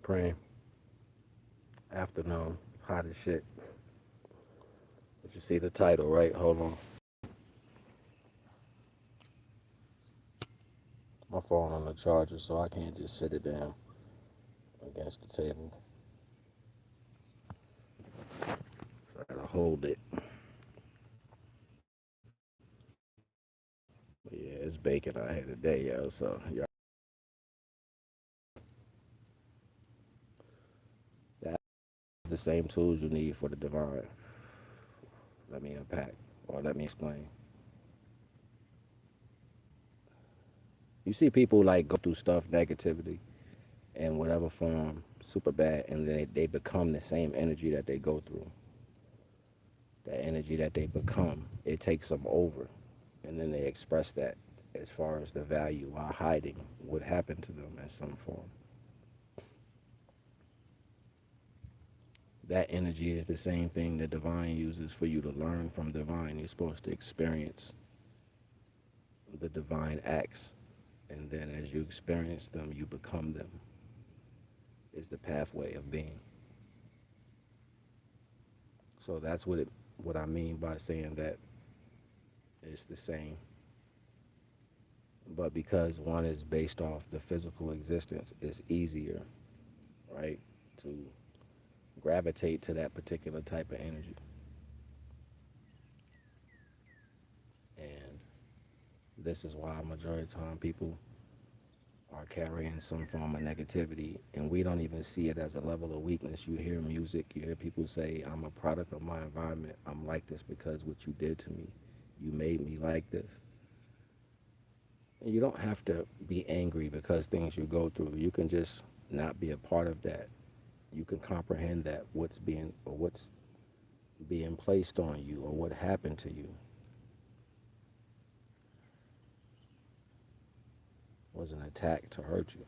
Supreme. Afternoon. Hot as shit. Did you see the title, right? Hold on. My phone on the charger, so I can't just sit it down against the table. So I gotta hold it. But yeah, it's baking out here today, yo. So yeah, that's the same tools you need for the divine. Let me unpack, or let me explain. You see people like go through stuff, negativity, in whatever form, super bad, and they become the same energy that they go through. That energy that they become, it takes them over, and then they express that as far as the value while hiding what happened to them in some form. That energy is the same thing that divine uses for you to learn from divine. You're supposed to experience the divine acts, and then as you experience them, you become them. Is the pathway of being. So that's what I mean by saying that it's the same. But because one is based off the physical existence, it's easier, right, to gravitate to that particular type of energy. And this is why majority of the time people are carrying some form of negativity, and we don't even see it as a level of weakness. You hear music, you hear people say, I'm a product of my environment. I'm like this because what you did to me. You made me like this. And you don't have to be angry because things you go through. You can just not be a part of that. You can comprehend that what's being placed on you or what happened to you was an attack to hurt you.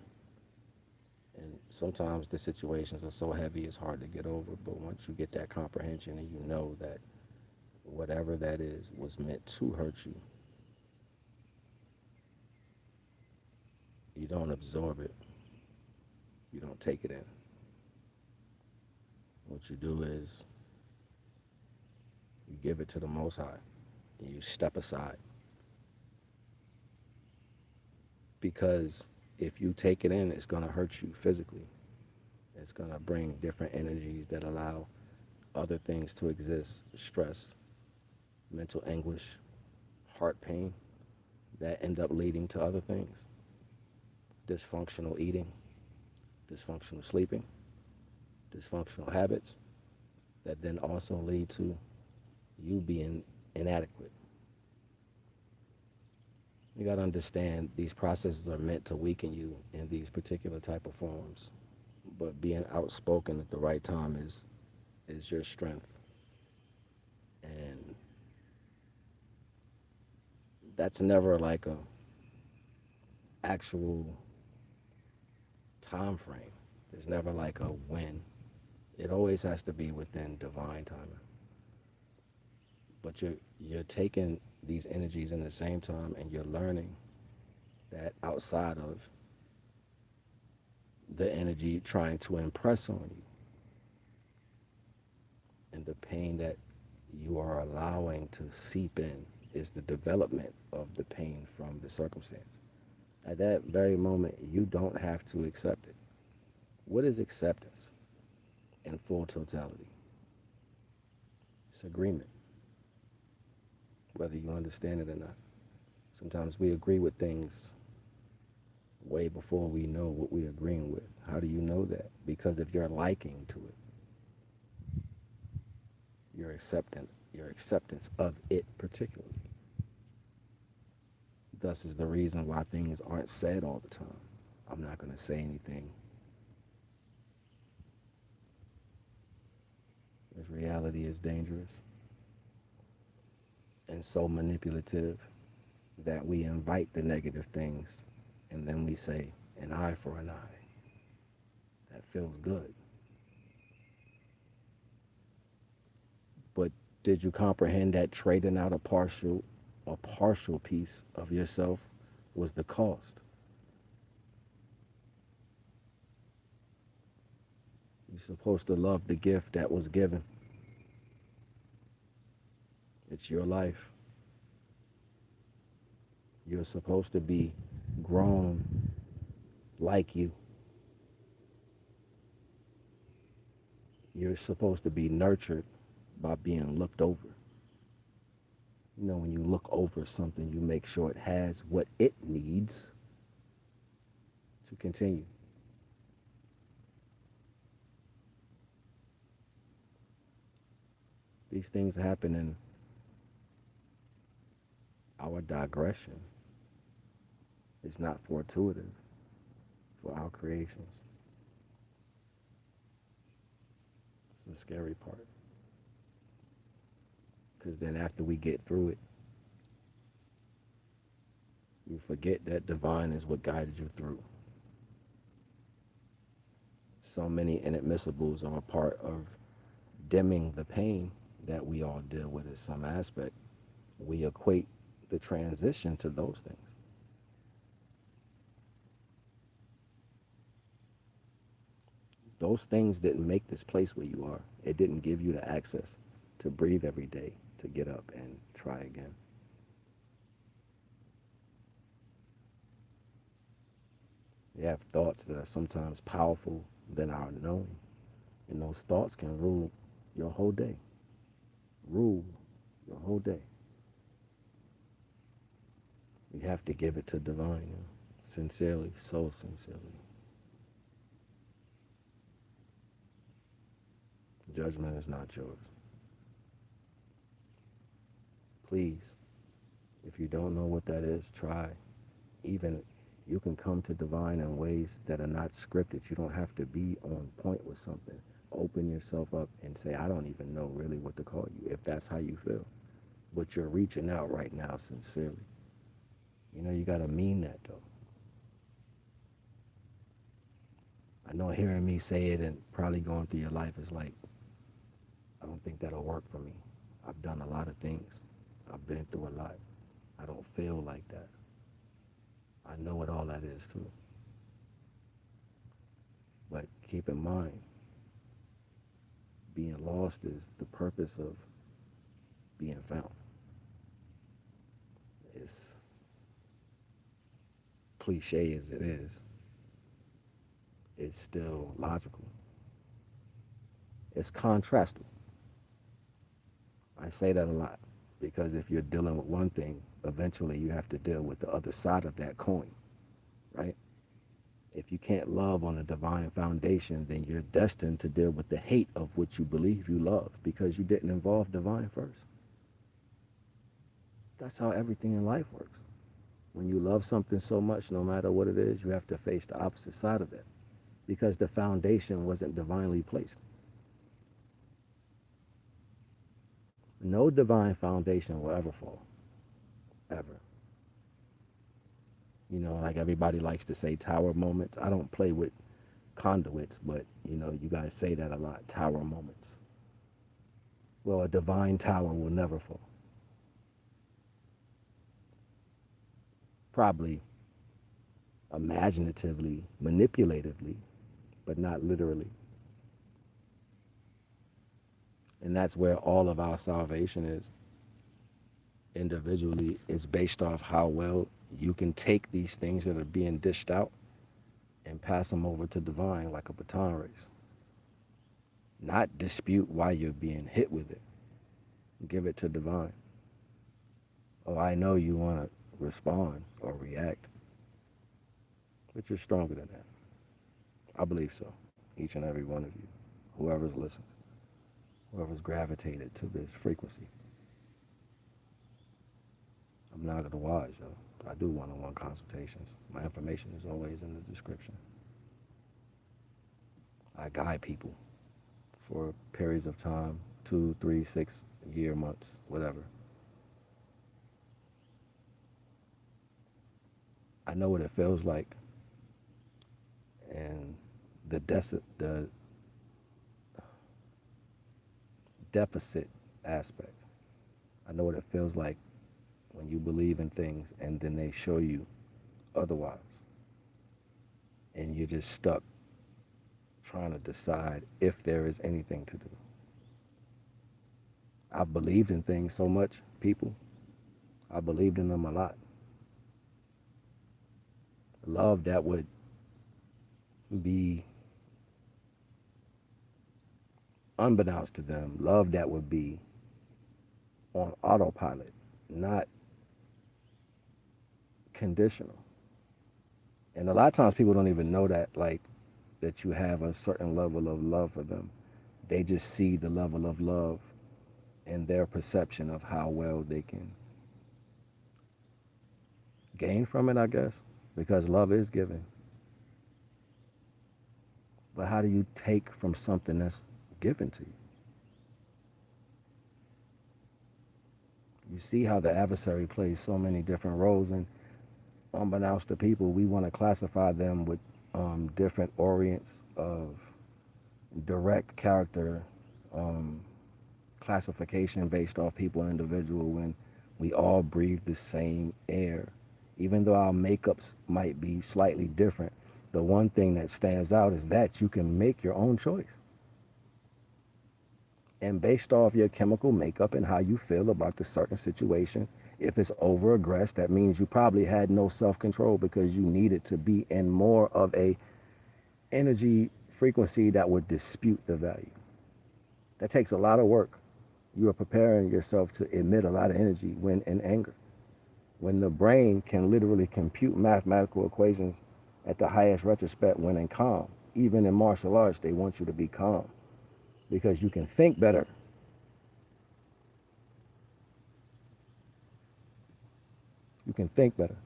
And sometimes the situations are so heavy it's hard to get over. But once you get that comprehension and you know that whatever that is was meant to hurt you, you don't absorb it. You don't take it in. What you do is you give it to the Most High and you step aside. Because if you take it in, it's going to hurt you physically. It's going to bring different energies that allow other things to exist: stress, mental anguish, heart pain, that end up leading to other things: dysfunctional eating, dysfunctional sleeping, dysfunctional habits that then also lead to you being inadequate. You got to understand these processes are meant to weaken you in these particular type of forms, but being outspoken at the right time is your strength. And that's never like a actual time frame. There's never like a when. It always has to be within divine timing. But you're taking these energies in the same time, and you're learning that outside of the energy trying to impress on you and the pain that you are allowing to seep in is the development of the pain from the circumstance. At that very moment, you don't have to accept it. What is acceptance in full totality? It's agreement, whether you understand it or not. Sometimes we agree with things way before we know what we're agreeing with. How do you know that? Because if you're liking to it, your acceptance of it particularly. Thus is the reason why things aren't said all the time. I'm not going to say anything. This reality is dangerous and so manipulative that we invite the negative things and then we say, an eye for an eye. That feels good. But did you comprehend that trading out a partial piece of yourself was the cost? You're supposed to love the gift that was given. It's your life. You're supposed to be grown like you. You're supposed to be nurtured by being looked over. You know, when you look over something, you make sure it has what it needs to continue. These things happen in our digression. It's not fortuitous for our creations. It's the scary part. Because then after we get through it, you forget that divine is what guided you through. So many inadmissibles are a part of dimming the pain that we all deal with at some aspect. We equate the transition to those things. Those things didn't make this place where you are. It didn't give you the access to breathe every day, to get up and try again. You have thoughts that are sometimes powerful than our knowing. And those thoughts can rule your whole day. Rule your whole day. You have to give it to divine, sincerely, so sincerely. Judgment is not yours. Please, if you don't know what that is, try. Even you can come to divine in ways that are not scripted. You don't have to be on point with something. Open yourself up and say, I don't even know really what to call you, if that's how you feel. But you're reaching out right now sincerely. You know, you got to mean that, though. I know hearing me say it and probably going through your life is like, I don't think that'll work for me. I've done a lot of things. I've been through a lot. I don't feel like that. I know what all that is, too. But keep in mind, being lost is the purpose of being found. As cliche as it is, it's still logical. It's contrastable. I say that a lot because if you're dealing with one thing, eventually you have to deal with the other side of that coin, right? If you can't love on a divine foundation, then you're destined to deal with the hate of what you believe you love because you didn't involve divine first. That's how everything in life works. When you love something so much, no matter what it is, you have to face the opposite side of it because the foundation wasn't divinely placed. No divine foundation will ever fall, ever. You know, like everybody likes to say tower moments. I don't play with conduits, but, you know, you guys say that a lot, tower moments. Well, a divine tower will never fall. Probably imaginatively, manipulatively, but not literally. And that's where all of our salvation is. Individually, is based off how well you can take these things that are being dished out and pass them over to divine like a baton race. Not dispute why you're being hit with it. Give it to divine. Oh, I know you want to respond or react, but you're stronger than that. I believe so. Each and every one of you, whoever's listening, whoever's gravitated to this frequency. I'm NAGA The Wise, yo. I do one-on-one consultations. My information is always in the description. I guide people for periods of time, 2, 3, 6 year, months, whatever. I know what it feels like, and the deficit aspect. I know what it feels like when you believe in things and then they show you otherwise, and you're just stuck trying to decide if there is anything to do. I've believed in things so much, people. I believed in them a lot. Love that would be unbeknownst to them, love that would be on autopilot, not conditional. And a lot of times people don't even know that, like, that you have a certain level of love for them. They just see the level of love and their perception of how well they can gain from it, I guess, because love is given. But how do you take from something that's given to you? You see how the adversary plays so many different roles, and unbeknownst to people, we want to classify them with different orients of direct character classification based off people and individual, when we all breathe the same air. Even though our makeups might be slightly different, the one thing that stands out is that you can make your own choice. And based off your chemical makeup and how you feel about the certain situation, if it's over-aggressed, that means you probably had no self-control because you needed to be in more of a energy frequency that would dispute the value. That takes a lot of work. You are preparing yourself to emit a lot of energy when in anger. When the brain can literally compute mathematical equations at the highest retrospect when in calm. Even in martial arts, they want you to be calm because you can think better. You can think better.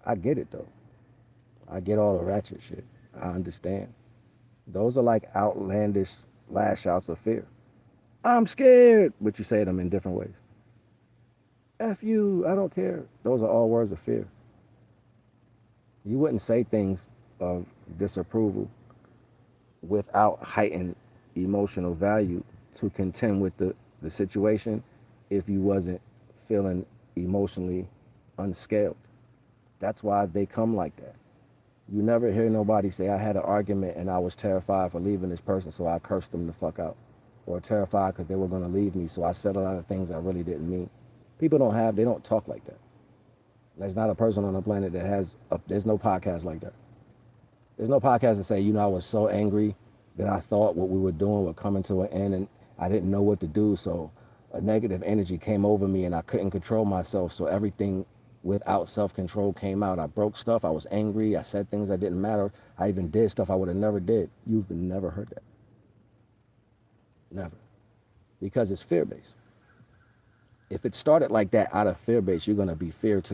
I get it though. I get all the ratchet shit. I understand. Those are like outlandish lash outs of fear. I'm scared, but you say them in different ways. F you, I don't care. Those are all words of fear. You wouldn't say things of disapproval without heightened emotional value to contend with the situation if you wasn't feeling emotionally unscaled. That's why they come like that. You never hear nobody say, I had an argument and I was terrified for leaving this person, so I cursed them the fuck out. Or terrified because they were going to leave me, so I said a lot of things I really didn't mean. People they don't talk like that. There's not a person on the planet that there's no podcast like that. There's no podcast to say, I was so angry that I thought what we were doing would come to an end and I didn't know what to do, so a negative energy came over me and I couldn't control myself, so everything without self-control came out. I broke stuff, I was angry, I said things that didn't matter, I even did stuff I would have never did. You've never heard that. Never. Because it's fear-based. If it started like that out of fear-based, you're gonna be scared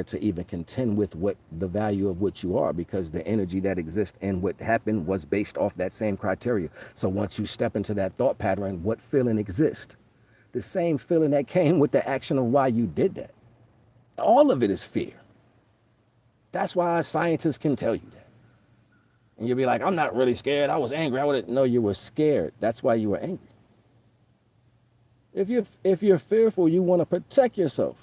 to even contend with what the value of what you are, because the energy that exists and what happened was based off that same criteria. So once you step into that thought pattern, what feeling exists? The same feeling that came with the action of why you did that. All of it is fear. That's why scientists can tell you that. And you'll be like, I'm not really scared. I was angry. No, you were scared. That's why you were angry. If you're fearful, you want to protect yourself.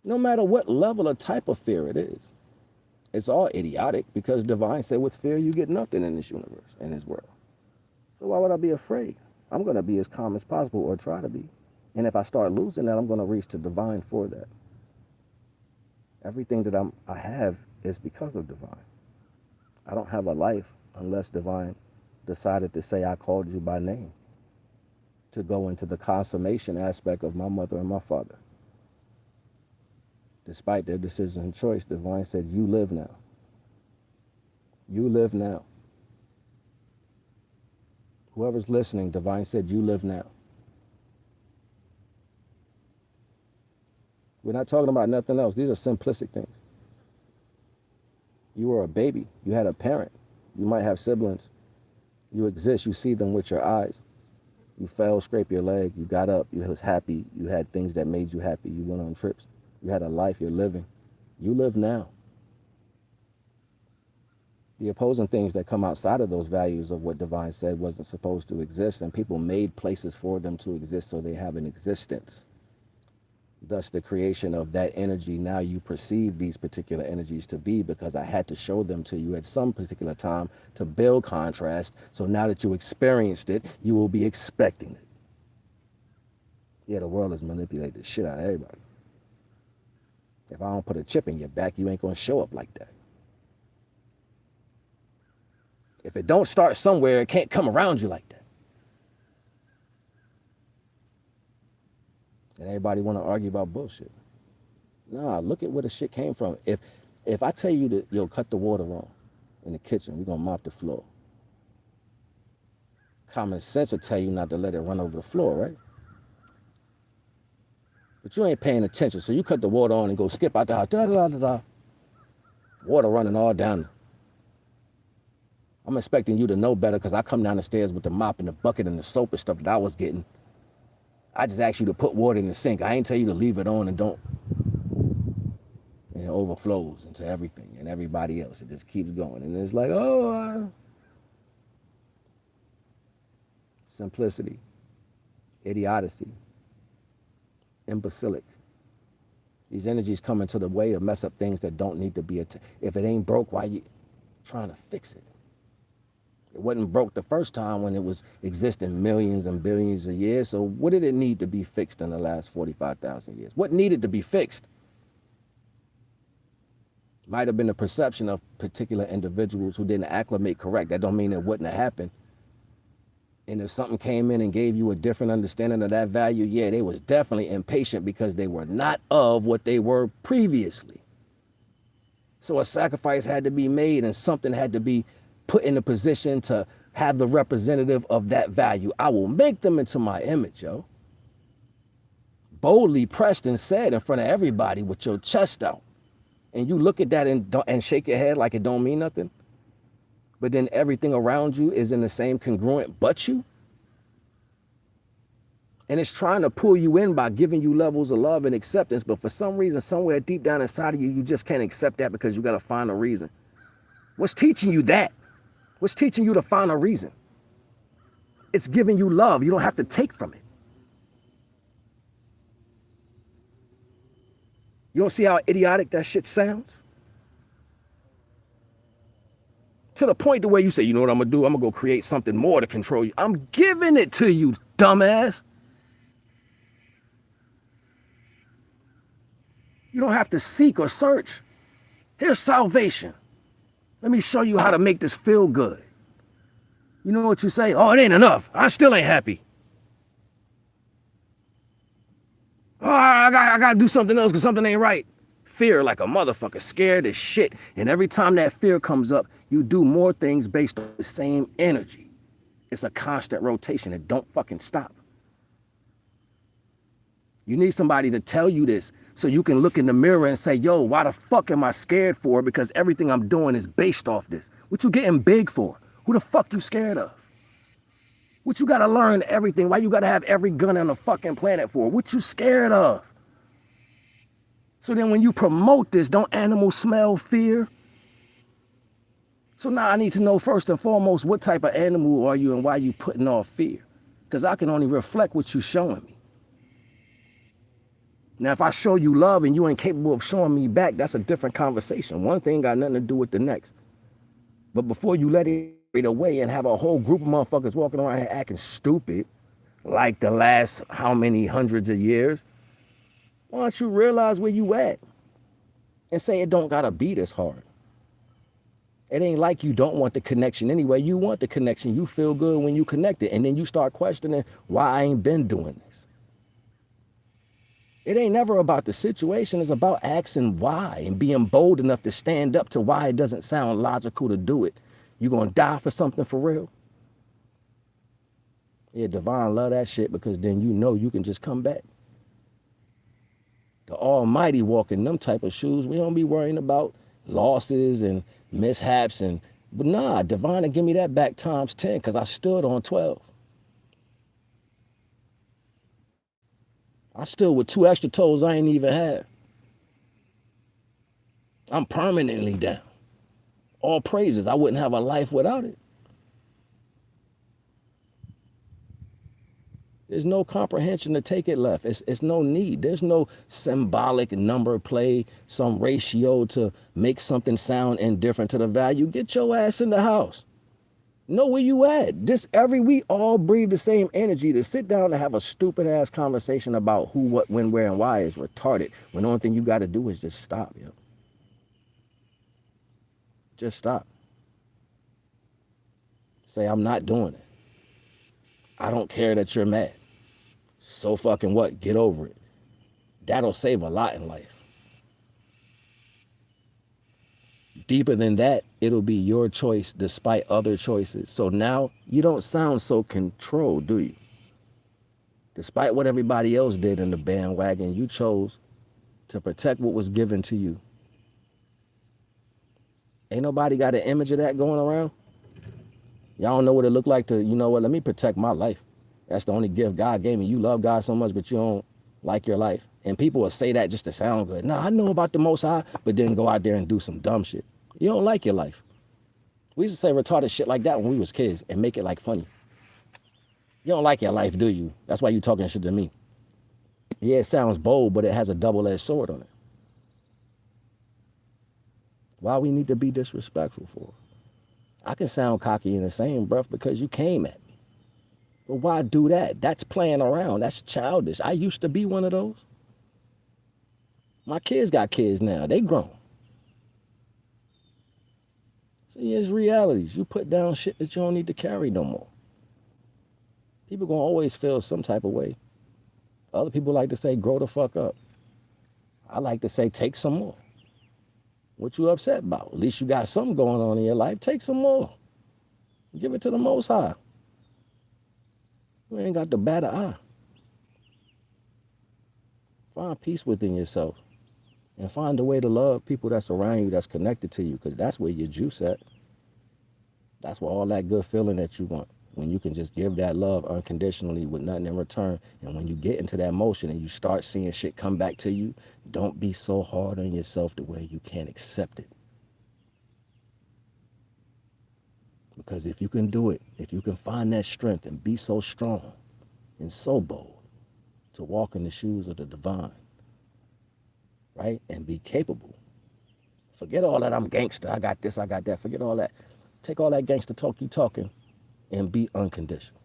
No matter what level or type of fear it is. It's all idiotic because Devine said with fear you get nothing in this universe, in this world. So why would I be afraid? I'm going to be as calm as possible, or try to be. And if I start losing that, I'm going to reach to Devine for that. Everything that I have is because of Devine. I don't have a life unless Devine decided to say I called you by name, to go into the consummation aspect of my mother and my father. Despite their decision and choice, Devine said, you live now. You live now. Whoever's listening, Devine said, you live now. We're not talking about nothing else. These are simplistic things. You were a baby. You had a parent. You might have siblings. You exist. You see them with your eyes. You fell, scraped your leg. You got up. You was happy. You had things that made you happy. You went on trips. You had a life you're living. You live now. The opposing things that come outside of those values of what Devine said wasn't supposed to exist, and people made places for them to exist so they have an existence. Thus, the creation of that energy, now you perceive these particular energies to be, because I had to show them to you at some particular time to build contrast. So now that you experienced it, you will be expecting it. Yeah, the world has manipulated the shit out of everybody. If I don't put a chip in your back, you ain't gonna show up like that. If it don't start somewhere, it can't come around you like that. And everybody want to argue about bullshit. Nah, look at where the shit came from. If I tell you that, yo, cut the water on in the kitchen, we're gonna mop the floor. Common sense will tell you not to let it run over the floor, right? But you ain't paying attention, so you cut the water on and go skip out the house. Da, da, da, da. Water running all down. I'm expecting you to know better, because I come down the stairs with the mop and the bucket and the soap and stuff that I was getting. I just asked you to put water in the sink. I ain't tell you to leave it on and don't. And it overflows into everything and everybody else. It just keeps going. And it's like, oh, simplicity, idiocy, imbecilic. These energies come into the way of mess up things that don't need to be. If it ain't broke, why you trying to fix it? It wasn't broke the first time when it was existing millions and billions of years. So what did it need to be fixed in the last 45,000 years? What needed to be fixed? Might have been the perception of particular individuals who didn't acclimate correct. That don't mean it wouldn't have happened. And if something came in and gave you a different understanding of that value, yeah, they was definitely impatient because they were not of what they were previously. So a sacrifice had to be made and something had to be put in a position to have the representative of that value. I will make them into my image, yo. Boldly pressed and said in front of everybody with your chest out. And you look at that and shake your head like it don't mean nothing. But then everything around you is in the same congruent but you. And it's trying to pull you in by giving you levels of love and acceptance. But for some reason, somewhere deep down inside of you, you just can't accept that because you got to find a reason. What's teaching you that? What's teaching you to find a reason? It's giving you love. You don't have to take from it. You don't see how idiotic that shit sounds? To the point to where you say, you know what I'm going to do? I'm going to go create something more to control you. I'm giving it to you, dumbass. You don't have to seek or search. Here's salvation. Let me show you how to make this feel good. You know what you say? Oh, it ain't enough. I still ain't happy. Oh, I got to do something else because something ain't right. Fear like a motherfucker, scared as shit. And every time that fear comes up, you do more things based on the same energy. It's a constant rotation. It don't fucking stop. You need somebody to tell you this so you can look in the mirror and say, yo, why the fuck am I scared for? Because everything I'm doing is based off this. What you getting big for? Who the fuck you scared of? What you gotta learn everything? Why you gotta have every gun on the fucking planet for? What you scared of? So then when you promote this, don't animals smell fear? So now I need to know first and foremost, what type of animal are you and why you putting off fear? Because I can only reflect what you showing me. Now, if I show you love and you ain't capable of showing me back, that's a different conversation. One thing got nothing to do with the next. But before you let it away and have a whole group of motherfuckers walking around here acting stupid, like the last how many hundreds of years, why don't you realize where you at and say it don't gotta be this hard? It ain't like you don't want the connection anyway. You want the connection. You feel good when you connect it. And then you start questioning why I ain't been doing this. It ain't never about the situation. It's about asking why and being bold enough to stand up to why it doesn't sound logical to do it. You gonna die for something for real? Yeah, Devine love that shit because then you know you can just come back. The Almighty walk in them type of shoes. We don't be worrying about losses and mishaps but nah, Devine will give me that back times 10 because I stood on 12. I stood with 2 extra toes I ain't even had. I'm permanently down. All praises. I wouldn't have a life without it. There's no comprehension to take it left. It's no need. There's no symbolic number play, some ratio to make something sound indifferent to the value. Get your ass in the house. Know where you at. We all breathe the same energy. To sit down and have a stupid ass conversation about who, what, when, where, and why is retarded. When the only thing you got to do is just stop, yo. Just stop. Say, I'm not doing it. I don't care that you're mad. So fucking what? Get over it. That'll save a lot in life. Deeper than that, it'll be your choice despite other choices. So now you don't sound so controlled, do you? Despite what everybody else did in the bandwagon, you chose to protect what was given to you. Ain't nobody got an image of that going around? Y'all don't know what it looked like to, you know what, let me protect my life. That's the only gift God gave me. You love God so much, but you don't like your life. And people will say that just to sound good. Nah, I know about the Most High, but then go out there and do some dumb shit. You don't like your life. We used to say retarded shit like that when we was kids and make it like funny. You don't like your life, do you? That's why you talking shit to me. Yeah, it sounds bold, but it has a double-edged sword on it. Why we need to be disrespectful for? I can sound cocky in the same breath because you came at me. But why do that? That's playing around. That's childish. I used to be one of those. My kids got kids now. They grown. See, it's realities. You put down shit that you don't need to carry no more. People gonna always feel some type of way. Other people like to say, grow the fuck up. I like to say, take some more. What you upset about? At least you got something going on in your life. Take some more. Give it to the Most High. You ain't got to bat an eye. Find peace within yourself. And find a way to love people that's around you, that's connected to you, because that's where your juice at. That's where all that good feeling that you want. When you can just give that love unconditionally with nothing in return. And when you get into that motion and you start seeing shit come back to you, don't be so hard on yourself to where you can't accept it. Because if you can do it, if you can find that strength and be so strong and so bold to walk in the shoes of the divine, right? And be capable. Forget all that I'm gangster, I got this, I got that. Forget all that. Take all that gangster talk you talking and be unconditional.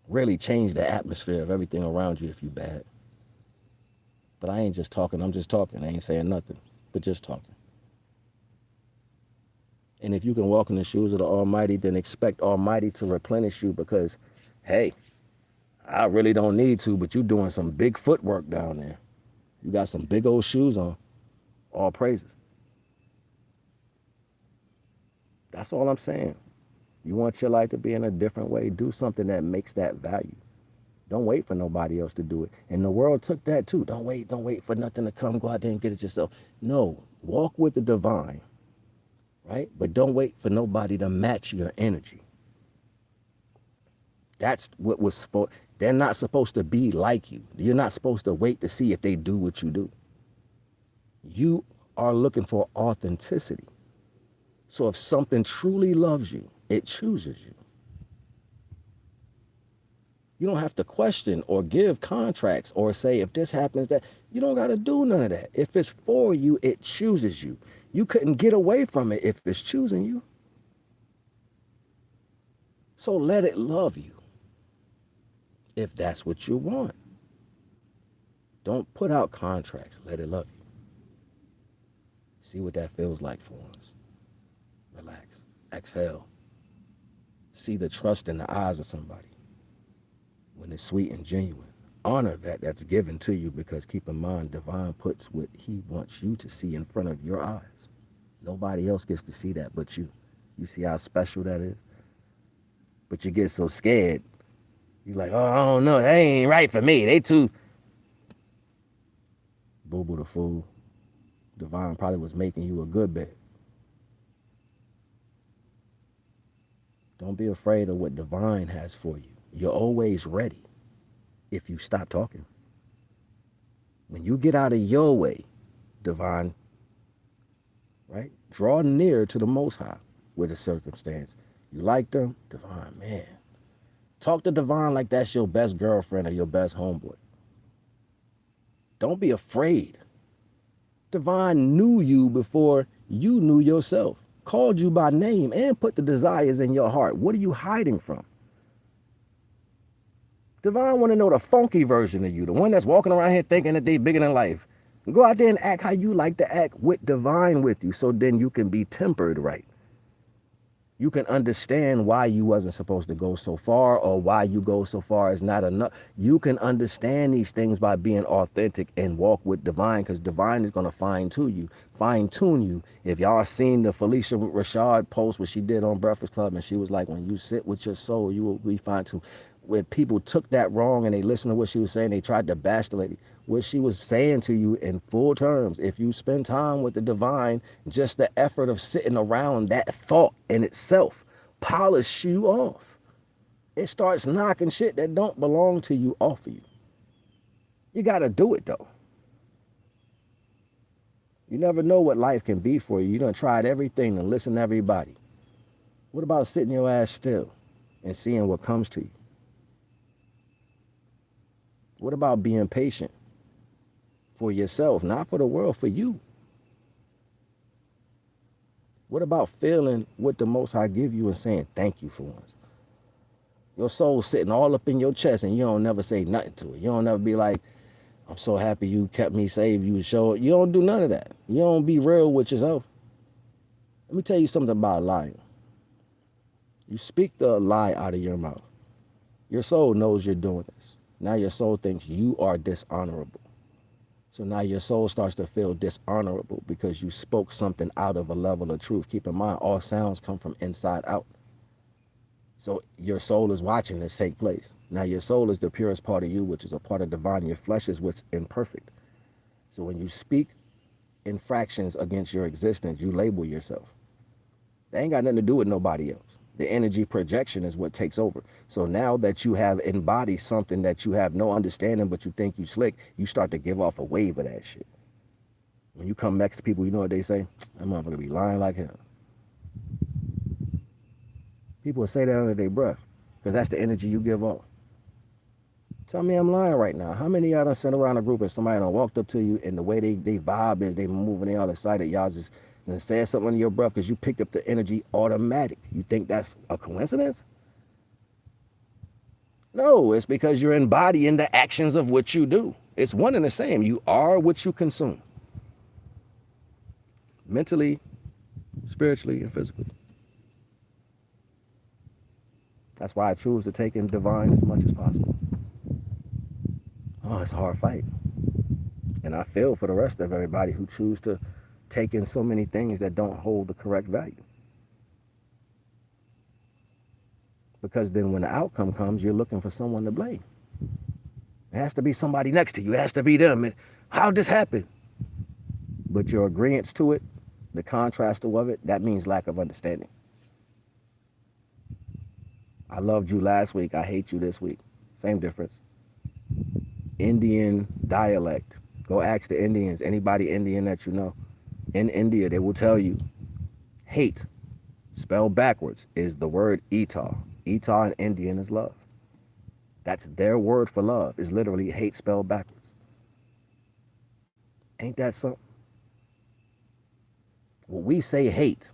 Really change the atmosphere of everything around you if you bad. But I ain't just talking, I'm just talking. I ain't saying nothing, but just talking. And if you can walk in the shoes of the Almighty, then expect Almighty to replenish you because, hey, I really don't need to, but you doing some big footwork down there. You got some big old shoes on. All praises. That's all I'm saying. You want your life to be in a different way, do something that makes that value. Don't wait for nobody else to do it. And the world took that too. Don't wait for nothing to come. Go out there and get it yourself. No, walk with the divine, right? But don't wait for nobody to match your energy. That's what was supposed. They're not supposed to be like you. You're not supposed to wait to see if they do what you do. You are looking for authenticity. So if something truly loves you, it chooses you. You don't have to question or give contracts or say if this happens, that. You don't got to do none of that. If it's for you, it chooses you. You couldn't get away from it if it's choosing you. So let it love you if that's what you want. Don't put out contracts. Let it love you. See what that feels like for us. Relax. Exhale. See the trust in the eyes of somebody when it's sweet and genuine. Honor that's given to you because keep in mind, Devine puts what he wants you to see in front of your eyes. Nobody else gets to see that but you. You see how special that is? But you get so scared. You're like, oh, I don't know. That ain't right for me. They too. Boo-boo the fool. Devine probably was making you a good bet. Don't be afraid of what Devine has for you. You're always ready if you stop talking. When you get out of your way, Devine right? Draw near to the Most High with a circumstance. You like them? Divine, man. Talk to Devine like that's your best girlfriend or your best homeboy. Don't be afraid. Devine knew you before you knew yourself, called you by name, and put the desires in your heart. What are you hiding from? Devine want to know the funky version of you, the one that's walking around here thinking that they bigger than life. Go out there and act how you like to act with Devine with you, so then you can be tempered right. You can understand why you wasn't supposed to go so far, or why you go so far is not enough. You can understand these things by being authentic and walk with Devine, because Devine is going to fine tune you. If y'all seen the Felicia Rashad post, what she did on Breakfast Club, and she was like, when you sit with your soul, you will be fine tuned. When people took that wrong and they listened to what she was saying, they tried to bash the lady. What she was saying to you in full terms, if you spend time with the Divine, just the effort of sitting around that thought in itself polish you off. It starts knocking shit that don't belong to you off of you. You got to do it though. You never know what life can be for you. You done tried everything and listen to everybody. What about sitting your ass still and seeing what comes to you? What about being patient for yourself, not for the world, for you? What about feeling what the Most High give you and saying thank you for once? Your soul sitting all up in your chest and you don't never say nothing to it. You don't never be like, I'm so happy you kept me safe. You show it. You don't do none of that. You don't be real with yourself. Let me tell you something about lying. You speak the lie out of your mouth. Your soul knows you're doing this. Now your soul thinks you are dishonorable. So now your soul starts to feel dishonorable because you spoke something out of a level of truth. Keep in mind, all sounds come from inside out. So your soul is watching this take place. Now your soul is the purest part of you, which is a part of divine. Your flesh is what's imperfect. So when you speak infractions against your existence, you label yourself. They ain't got nothing to do with nobody else. The energy projection is what takes over. So now that you have embodied something that you have no understanding, but you think you slick, you start to give off a wave of that shit. When you come next to people, you know what they say? That motherfucker be lying like hell. People will say that under their breath because that's the energy you give off. Tell me I'm lying right now. How many of y'all done sat around a group and somebody done walked up to you and the way they vibe is, they moving, they all excited, y'all just done said something under your breath because you picked up the energy automatic. You think that's a coincidence? No, it's because you're embodying the actions of what you do. It's one and the same. You are what you consume. Mentally, spiritually, and physically. That's why I choose to take in divine as much as possible. Oh, it's a hard fight. And I feel for the rest of everybody who choose to take in so many things that don't hold the correct value. Because then when the outcome comes, you're looking for someone to blame. It has to be somebody next to you. It has to be them. And how'd this happen? But your agreeance to it, the contrast of it, that means lack of understanding. I loved you last week. I hate you this week. Same difference. Indian dialect. Go ask the Indians, anybody Indian that you know. In India, they will tell you hate, spelled backwards, is the word Ita. Ita in Indian is love. That's their word for love, is literally hate spelled backwards. Ain't that something? When we say hate,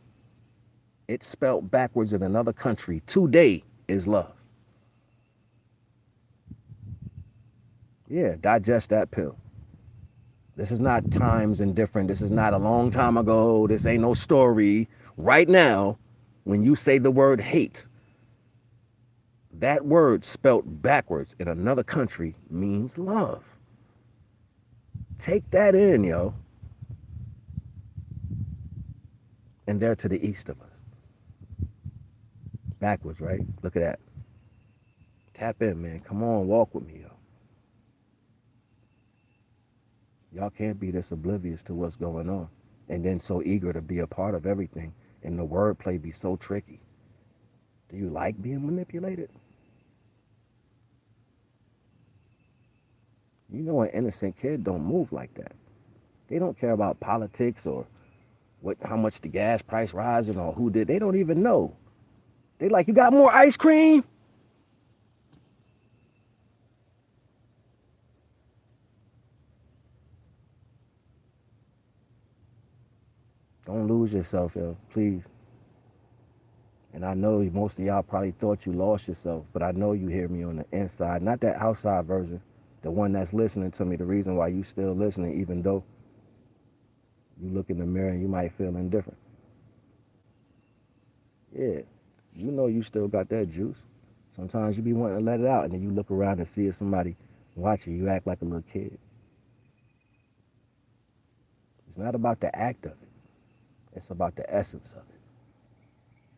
it's spelled backwards in another country. Today is love. Yeah, digest that pill. This is not times indifferent. This is not a long time ago. This ain't no story. Right now, when you say the word hate, that word spelt backwards in another country means love. Take that in, yo. And they're to the east of us. Backwards, right? Look at that. Tap in, man. Come on, walk with me, yo. Y'all can't be this oblivious to what's going on and then so eager to be a part of everything, and the wordplay be so tricky. Do you like being manipulated? You know an innocent kid don't move like that. They don't care about politics or how much the gas price rising or who did. They don't even know. They like, you got more ice cream? Don't lose yourself, yo, please. And I know most of y'all probably thought you lost yourself, but I know you hear me on the inside, not that outside version, the one that's listening to me, the reason why you still listening, even though you look in the mirror and you might feel indifferent. Yeah, you know you still got that juice. Sometimes you be wanting to let it out, and then you look around and see if somebody watching you act like a little kid. It's not about the act of it. It's about the essence of it.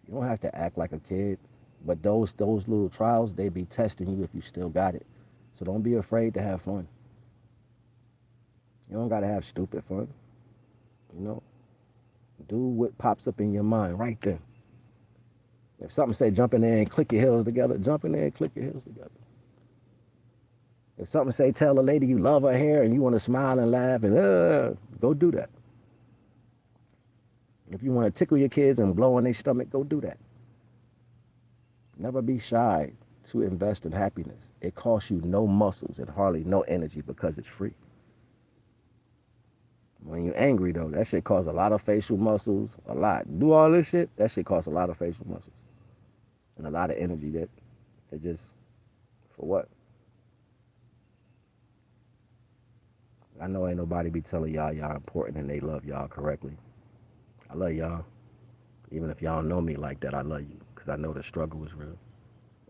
You don't have to act like a kid, but those little trials, they be testing you if you still got it. So don't be afraid to have fun. You don't got to have stupid fun. You know, do what pops up in your mind right then. If something say jump in there and click your heels together, jump in there and click your heels together. If something say tell a lady you love her hair and you want to smile and laugh and go do that. If you want to tickle your kids and blow on their stomach, go do that. Never be shy to invest in happiness. It costs you no muscles and hardly no energy because it's free. When you're angry, though, that shit costs a lot of facial muscles, a lot. Do all this shit, that shit costs a lot of facial muscles and a lot of energy that it just, for what? I know ain't nobody be telling y'all important and they love y'all correctly. I love y'all. Even if y'all don't know me like that, I love you because I know the struggle is real.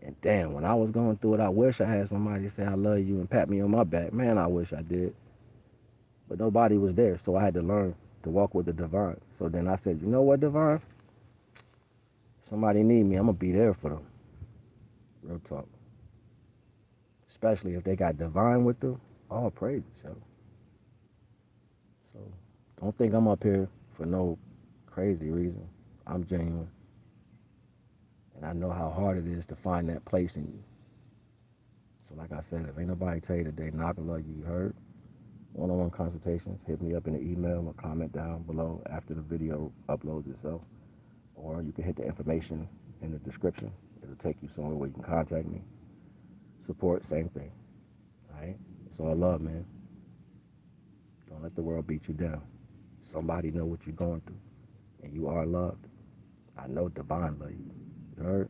And damn, when I was going through it, I wish I had somebody say I love you and pat me on my back. Man, I wish I did. But nobody was there, so I had to learn to walk with the Devine. So then I said, you know what, Devine? If somebody need me, I'm going to be there for them. Real talk. Especially if they got Devine with them. All praises, yo. So don't think I'm up here for no crazy reason. I'm genuine. And I know how hard it is to find that place in you. So like I said, if ain't nobody tell you today, NAGA love you, you heard? One-on-one consultations, hit me up in the email or comment down below after the video uploads itself. Or you can hit the information in the description. It'll take you somewhere where you can contact me. Support, same thing. All right? It's all love, man. Don't let the world beat you down. Somebody know what you're going through. And you are loved. I know Devine love you. You heard?